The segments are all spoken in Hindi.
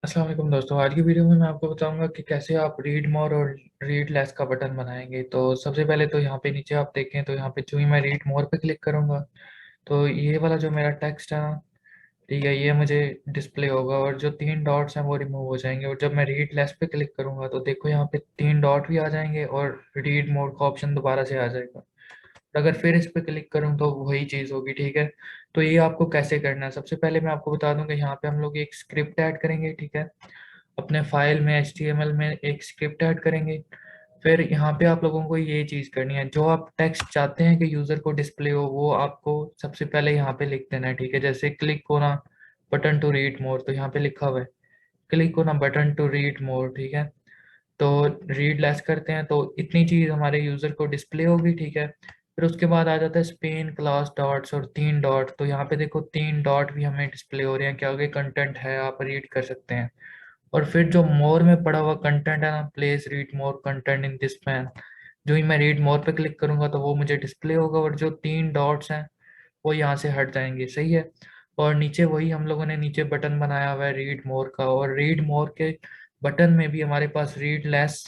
अस्सलाम वालेकुम दोस्तों। आज की वीडियो में मैं आपको बताऊंगा कि कैसे आप रीड मोर और रीड लेस का बटन बनाएंगे। तो सबसे पहले तो यहाँ पे नीचे आप देखें तो यहाँ पे जो ही मैं रीड मोर पे क्लिक करूंगा तो ये वाला जो मेरा टेक्स्ट है ना, ठीक है, ये मुझे डिस्प्ले होगा और जो तीन डॉट्स हैं वो रिमूव हो जाएंगे। और जब मैं रीड लेस पे क्लिक करूंगा तो देखो यहाँ पे तीन डॉट भी आ जाएंगे और रीड मोर का ऑप्शन दोबारा से आ जाएगा। अगर फिर इस पे क्लिक करूँ तो वही चीज़ होगी। ठीक है, तो ये आपको कैसे करना है, सबसे पहले मैं आपको बता दूं कि यहाँ पे हम लोग एक स्क्रिप्ट ऐड करेंगे। ठीक है, अपने फाइल में HTML में एक स्क्रिप्ट ऐड करेंगे। फिर यहाँ पे आप लोगों को ये चीज़ करनी है, जो आप टेक्स्ट चाहते हैं कि यूज़र को डिस्प्ले हो वो आपको सबसे पहले यहाँ पे लिख देना है। ठीक है, जैसे क्लिक होना बटन टू रीड मोर, तो यहाँ पे लिखा हुआ है क्लिक होना बटन टू रीड मोर। ठीक है, तो रीड लेस करते हैं तो इतनी चीज़ हमारे यूज़र को डिस्प्ले होगी। ठीक है, फिर उसके बाद आ जाता है स्पेन क्लास डॉट्स और तीन डॉट, तो यहाँ पे देखो तीन डॉट भी हमें डिस्प्ले हो रहे हैं कि आगे कंटेंट है, आप रीड कर सकते हैं। और फिर जो मोर में पड़ा हुआ कंटेंट है ना, place read more content in this man, जो ही मैं रीड मोर पे क्लिक करूंगा तो वो मुझे डिस्प्ले होगा और जो तीन डॉट्स हैं वो यहाँ से हट जाएंगे। सही है, और नीचे वही हम लोगों ने नीचे बटन बनाया हुआ है रीड मोर का, और रीड मोर के बटन में भी हमारे पास रीड लेस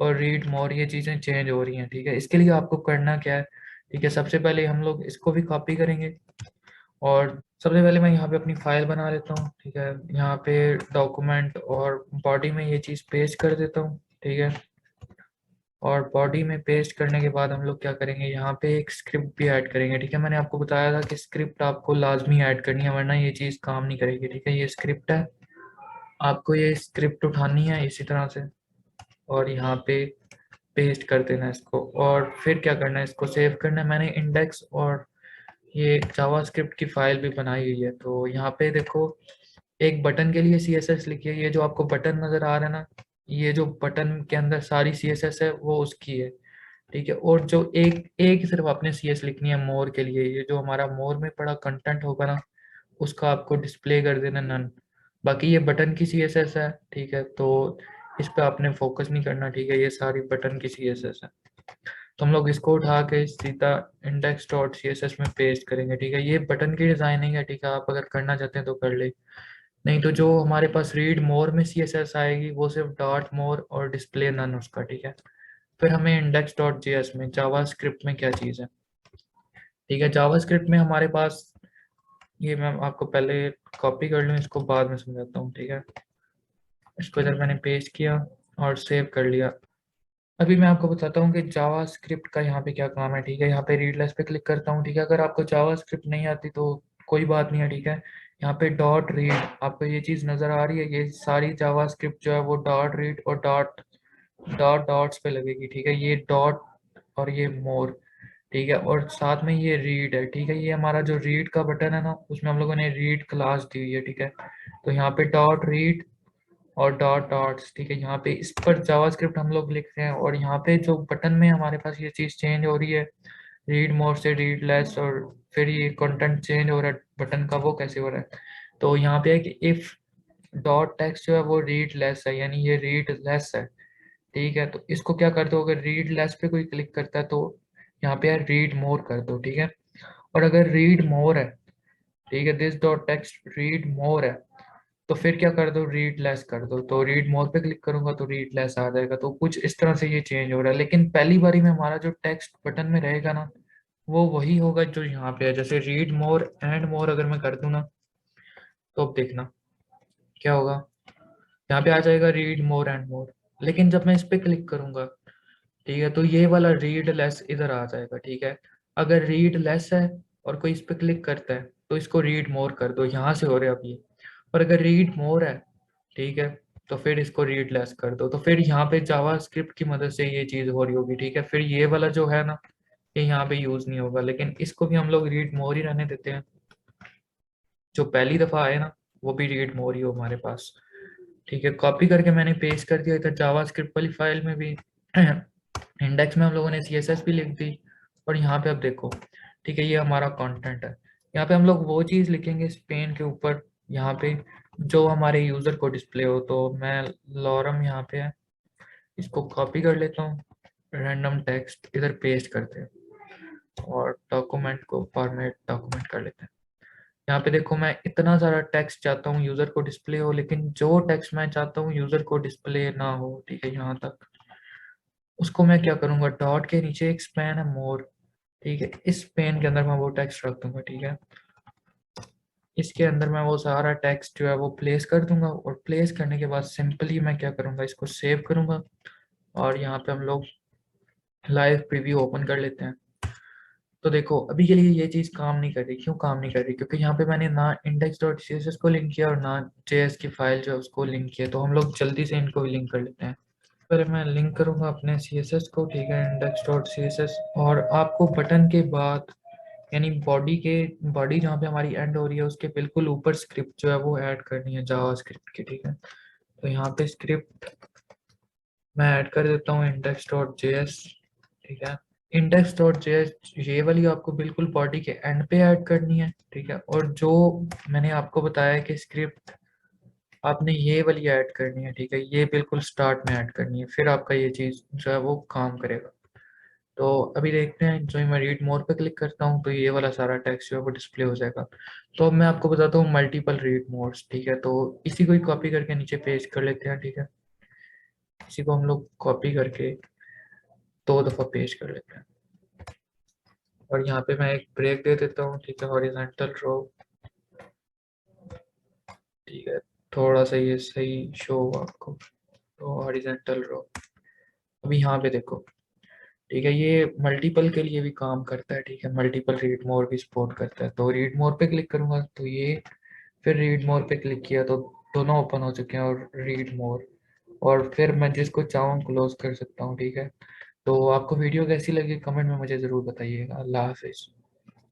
और रीड मोर ये चीज़ें चेंज हो रही हैं। ठीक है, इसके लिए आपको करना क्या है, ठीक है, सबसे पहले हम लोग इसको भी कॉपी करेंगे और सबसे पहले मैं यहाँ पे अपनी फाइल बना लेता हूँ। ठीक है, यहाँ पे डॉक्यूमेंट और बॉडी में ये चीज़ पेस्ट कर देता हूँ। ठीक है, और बॉडी में पेस्ट करने के बाद हम लोग क्या करेंगे, यहाँ पे एक स्क्रिप्ट भी ऐड करेंगे। ठीक है, मैंने आपको बताया था कि स्क्रिप्ट आपको लाजमी ऐड करनी है वरना ये चीज़ काम नहीं करेगी। ठीक है, ये स्क्रिप्ट है, आपको ये स्क्रिप्ट उठानी है इसी तरह से और यहाँ पे पेस्ट कर देना है इसको। और फिर क्या करना है, इसको सेव करना है। मैंने इंडेक्स और ये जावास्क्रिप्ट की फाइल भी बनाई हुई है। तो यहाँ पे देखो एक बटन के लिए CSS लिखिए, ये जो आपको बटन नजर आ रहा है ना, ये जो बटन के अंदर सारी CSS है वो उसकी है। ठीक है, और जो एक एक ही सिर्फ आपने CS लिखनी है मोर के लिए, ये जो हमारा मोर में पड़ा कंटेंट होगा ना उसका आपको डिस्प्ले कर देना नन। बाकी ये बटन की CSS है। ठीक है, तो इस पे आपने फोकस नहीं करना। ठीक है, ये सारी बटन की CSS है, तो हम लोग इसको उठा के सीधा index dot C S S में पेस्ट करेंगे। ठीक है, ये बटन की डिजाइनिंग है। ठीक है, आप अगर करना चाहते हैं तो कर ले, नहीं तो जो हमारे पास रीड मोर में CSS आएगी वो सिर्फ डॉट मोर और डिस्प्ले नन उसका। ठीक है, फिर हमें इंडेक्स डॉट JS में जावा स्क्रिप्ट में क्या चीज़ है, ठीक है, जावा स्क्रिप्ट में हमारे पास ये मैं आपको पहले कॉपी कर लूँ, इसको बाद में समझाता हूँ। ठीक है, इसको इधर मैंने पेस्ट किया और सेव कर लिया। अभी मैं आपको बताता हूँ कि जावा स्क्रिप्ट का यहाँ पे क्या काम है। ठीक है, यहाँ पे रीड लेस पे क्लिक करता हूँ। ठीक है, अगर आपको जावा स्क्रिप्ट नहीं आती तो कोई बात नहीं है। ठीक है, यहाँ पे डॉट रीड आपको ये चीज़ नज़र आ रही है, ये सारी जावा स्क्रिप्ट जो है वो डॉट रीड और डॉट डॉट डॉट्स पे लगेगी। ठीक है, ये डॉट और ये मोर। ठीक है, और साथ में ये रीड है। ठीक है, ये हमारा जो रीड का बटन है ना उसमें हम लोगों ने रीड क्लास दी हुई है। ठीक है, तो यहाँ पे डॉट रीड और डॉट डॉट्स। ठीक है, यहाँ पे इस पर जावास्क्रिप्ट हम लोग लिख रहे हैं और यहाँ पे जो बटन में हमारे पास ये चीज़ चेंज हो रही है रीड मोर से रीड लेस, और फिर ये कंटेंट चेंज हो रहा है बटन का, वो कैसे हो रहा है, तो यहाँ पे है कि इफ डॉट टेक्स्ट जो है वो रीड लेस है, यानी ये रीड लेस है। ठीक है, तो इसको क्या कर दो, अगर रीड लेस पे कोई क्लिक करता है तो यहाँ पे है रीड मोर कर दो। ठीक है, और अगर रीड मोर है, ठीक है, this dot text read more है, तो फिर क्या कर दो, रीड लेस कर दो। तो रीड मोर पे क्लिक करूंगा तो रीड लेस आ जाएगा। तो कुछ इस तरह से ये चेंज हो रहा है, लेकिन पहली बारी में हमारा जो टेक्स्ट बटन में रहेगा ना वो वही होगा जो यहाँ पे है। जैसे रीड मोर एंड मोर अगर मैं कर दूं ना तो अब देखना क्या होगा, यहाँ पे आ जाएगा रीड मोर एंड मोर, लेकिन जब मैं इस पे क्लिक करूंगा, ठीक है, तो ये वाला रीड लेस इधर आ जाएगा। ठीक है, अगर रीड लेस है और कोई इस पे क्लिक करता है तो इसको रीड मोर कर दो, यहाँ से हो रहा है अब ये। और अगर रीड मोर है, ठीक है, तो फिर इसको रीड लेस कर दो, तो फिर यहाँ पे जावा स्क्रिप्ट की मदद से ये चीज़ हो रही होगी। ठीक है, फिर ये वाला जो है ना ये यहाँ पे यूज़ नहीं होगा, लेकिन इसको भी हम लोग रीड मोर ही रहने देते हैं। जो पहली दफ़ा आए ना वो भी रीड मोर ही हो हमारे पास। ठीक है, कॉपी करके मैंने पेस्ट कर दिया इधर जावा स्क्रिप्ट वाली फाइल में भी। इंडेक्स में हम लोगों ने CSS भी लिख दी और यहाँ पे अब देखो, ठीक है, ये हमारा कंटेंट है। यहाँ पे हम लोग वो चीज़ लिखेंगे स्पेन के ऊपर, यहाँ पे जो हमारे यूज़र को डिस्प्ले हो। तो मैं लॉरम यहाँ पे है, इसको कॉपी कर लेता हूँ, रैंडम टेक्स्ट इधर पेस्ट करते हैं और डॉक्यूमेंट को फॉर्मेट डॉक्यूमेंट कर लेते हैं। यहाँ पे देखो मैं इतना सारा टेक्स्ट चाहता हूँ यूजर को डिस्प्ले हो, लेकिन जो टेक्स्ट मैं चाहता हूँ यूजर को डिस्प्ले ना हो, ठीक है, यहाँ तक, उसको मैं क्या करूंगा, डॉट के नीचे एक स्पैन है मोर, ठीक है, इस पेन के अंदर मैं वो टेक्स्ट रख दूंगा, ठीक है। इसके अंदर मैं वो सारा टेक्स्ट जो है वो प्लेस कर दूंगा, और प्लेस करने के बाद सिंपली मैं क्या करूंगा, इसको सेव करूंगा, और यहाँ पे हम लोग लाइव प्रीव्यू ओपन कर लेते हैं। तो देखो अभी के लिए ये चीज़ काम नहीं कर रही। क्यों काम नहीं कर रही? क्योंकि यहाँ पे मैंने ना index.css को लिंक किया और ना JS की फाइल जो है उसको लिंक किया। तो हम लोग जल्दी से इनको भी लिंक कर लेते हैं। पहले मैं लिंक करूंगा अपने CSS को, ठीक है, index.css, और आपको बटन के बाद यानी बॉडी जहाँ पे हमारी एंड हो रही है उसके बिल्कुल ऊपर स्क्रिप्ट जो है वो ऐड करनी है जावा स्क्रिप्ट की, ठीक है। तो यहाँ पे स्क्रिप्ट मैं ऐड कर देता हूँ index.js, ठीक है। index.js ये वाली आपको बिल्कुल बॉडी के एंड पे ऐड करनी है, ठीक है। और जो मैंने आपको बताया कि स्क्रिप्ट आपने ये वाली ऐड करनी है, ठीक है, ये बिल्कुल स्टार्ट में ऐड करनी है, फिर आपका ये चीज़ जो है वो काम करेगा। तो अभी देखते हैं, जो मैं रीड मोर पे क्लिक करता हूँ तो ये वाला सारा टेक्स्ट जो है वो डिस्प्ले हो जाएगा। तो अब मैं आपको बताता हूँ मल्टीपल रीड मोड्स, ठीक है। तो इसी को ही कॉपी करके नीचे पेस्ट कर लेते हैं, ठीक है। इसी को हम लोग कॉपी करके 2 दफ़ा पेस्ट कर लेते हैं, और यहाँ पे मैं एक ब्रेक दे देता हूँ, ठीक है, हॉरिजॉन्टल रो, ठीक है, थोड़ा सा ये सही शो हो आपको। तो हॉरिजॉन्टल रो, अभी यहाँ पे देखो, ठीक है, ये मल्टीपल के लिए भी काम करता है, ठीक है, मल्टीपल रीड मोर भी सपोर्ट करता है। तो रीड मोर पे क्लिक करूंगा तो ये, फिर रीड मोर पे क्लिक किया तो दोनों ओपन हो चुके हैं, और रीड मोर, और फिर मैं जिसको चाहूँ क्लोज कर सकता हूँ, ठीक है। तो आपको वीडियो कैसी लगी कमेंट में मुझे ज़रूर बताइएगा। अल्लाह हाफिज़।